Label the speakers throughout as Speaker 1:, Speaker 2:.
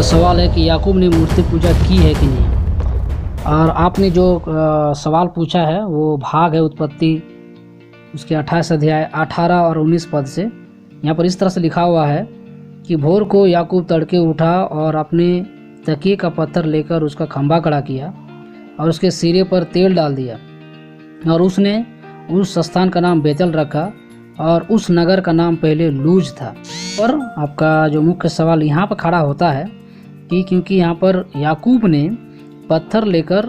Speaker 1: सवाल है कि याकूब ने मूर्ति पूजा की है कि नहीं। और आपने जो सवाल पूछा है वो भाग है उत्पत्ति उसके 28 अध्याय 18 और 19 पद से। यहाँ पर इस तरह से लिखा हुआ है कि भोर को याकूब तड़के उठा और अपने तकिए का पत्थर लेकर उसका खंभा खड़ा किया और उसके सिरे पर तेल डाल दिया और उसने उस स्थान का नाम बेतल रखा और उस नगर का नाम पहले लूज था। पर आपका जो मुख्य सवाल यहाँ पर खड़ा होता है कि क्योंकि यहाँ पर याकूब ने पत्थर लेकर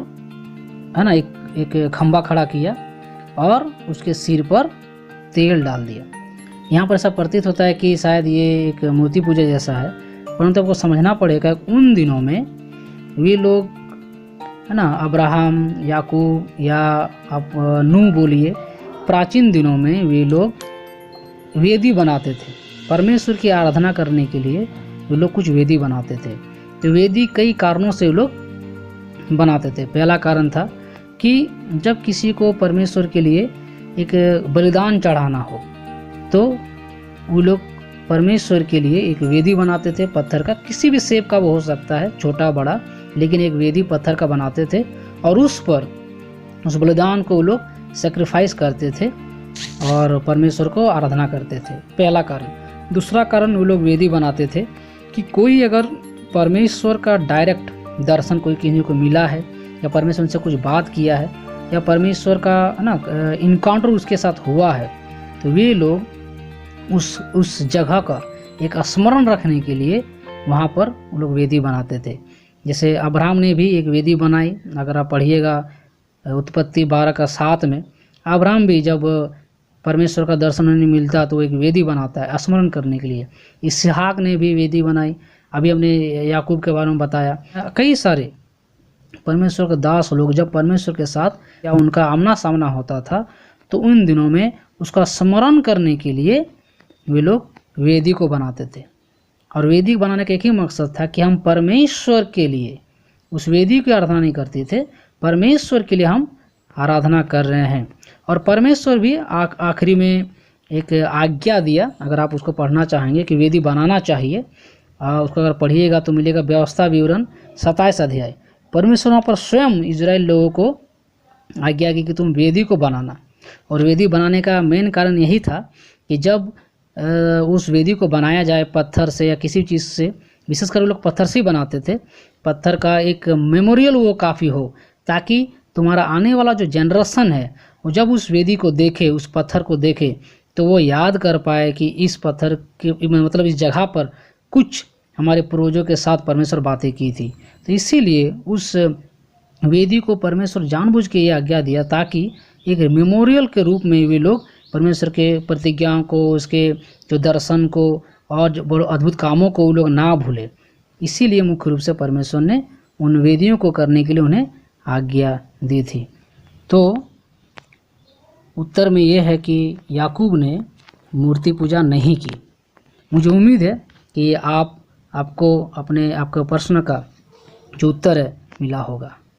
Speaker 1: है ना एक खंभा खड़ा किया और उसके सिर पर तेल डाल दिया। यहाँ पर ऐसा प्रतीत होता है कि शायद ये एक मूर्ति पूजा जैसा है, परंतु आपको समझना पड़ेगा उन दिनों में वे लोग है ना अब्राहम याकूब या आप नूह बोलिए, प्राचीन दिनों में वे लोग वेदी बनाते थे। परमेश्वर की आराधना करने के लिए वे लोग कुछ वेदी बनाते थे। तो वेदी कई कारणों से वे लोग बनाते थे। पहला कारण था कि जब किसी को परमेश्वर के लिए एक बलिदान चढ़ाना हो तो वो लोग परमेश्वर के लिए एक वेदी बनाते थे पत्थर का, किसी भी शेप का वो हो सकता है, छोटा बड़ा, लेकिन एक वेदी पत्थर का बनाते थे और उस पर उस बलिदान को वो लोग सेक्रीफाइस करते थे और परमेश्वर को आराधना करते थे। पहला कारण। दूसरा कारण वो लोग वेदी बनाते थे कि कोई अगर परमेश्वर का डायरेक्ट दर्शन कोई किसी को मिला है या परमेश्वर से कुछ बात किया है या परमेश्वर का ना इनकाउंटर उसके साथ हुआ है तो वे लोग उस जगह का एक स्मरण रखने के लिए वहाँ पर वो लोग वेदी बनाते थे। जैसे अब्राहम ने भी एक वेदी बनाई। अगर आप पढ़िएगा उत्पत्ति 12:7 में, अब्राहम भी जब परमेश्वर का दर्शन नहीं मिलता तो एक वेदी बनाता है स्मरण करने के लिए। इसहाक ने भी वेदी बनाई। अभी हमने याकूब के बारे में बताया। कई सारे परमेश्वर के दास लोग जब परमेश्वर के साथ या उनका आमना सामना होता था तो उन दिनों में उसका स्मरण करने के लिए वे लोग वेदी को बनाते थे। और वेदी बनाने का एक ही मकसद था कि हम परमेश्वर के लिए उस वेदी की आराधना नहीं करते थे, परमेश्वर के लिए हम आराधना कर रहे हैं। और परमेश्वर भी आखिरी में एक आज्ञा दिया, अगर आप उसको पढ़ना चाहेंगे कि वेदी बनाना चाहिए, उसको अगर पढ़िएगा तो मिलेगा व्यवस्था विवरण 27 अध्याय। परमेश्वर वहाँ पर स्वयं इजराइल लोगों को आज्ञा की कि तुम वेदी को बनाना। और वेदी बनाने का मेन कारण यही था कि जब उस वेदी को बनाया जाए पत्थर से या किसी चीज़ से, विशेषकर वो लोग पत्थर से ही बनाते थे, पत्थर का एक मेमोरियल वो काफ़ी हो, ताकि तुम्हारा आने वाला जो जनरेशन है वो जब उस वेदी को देखे, उस पत्थर को देखे, तो वो याद कर पाए कि इस पत्थर के मतलब इस जगह पर कुछ हमारे पूर्वजों के साथ परमेश्वर बातें की थी। तो इसीलिए उस वेदी को परमेश्वर जानबूझ के ये आज्ञा दिया ताकि एक मेमोरियल के रूप में वे लोग परमेश्वर के प्रतिज्ञाओं को, उसके जो दर्शन को और जो बड़े अद्भुत कामों को वो लोग ना भूले। इसीलिए मुख्य रूप से परमेश्वर ने उन वेदियों को करने के लिए उन्हें आज्ञा दी थी। तो उत्तर में यह है कि याकूब ने मूर्ति पूजा नहीं की। मुझे उम्मीद है कि आपको आपके प्रश्न का जो उत्तर है मिला होगा।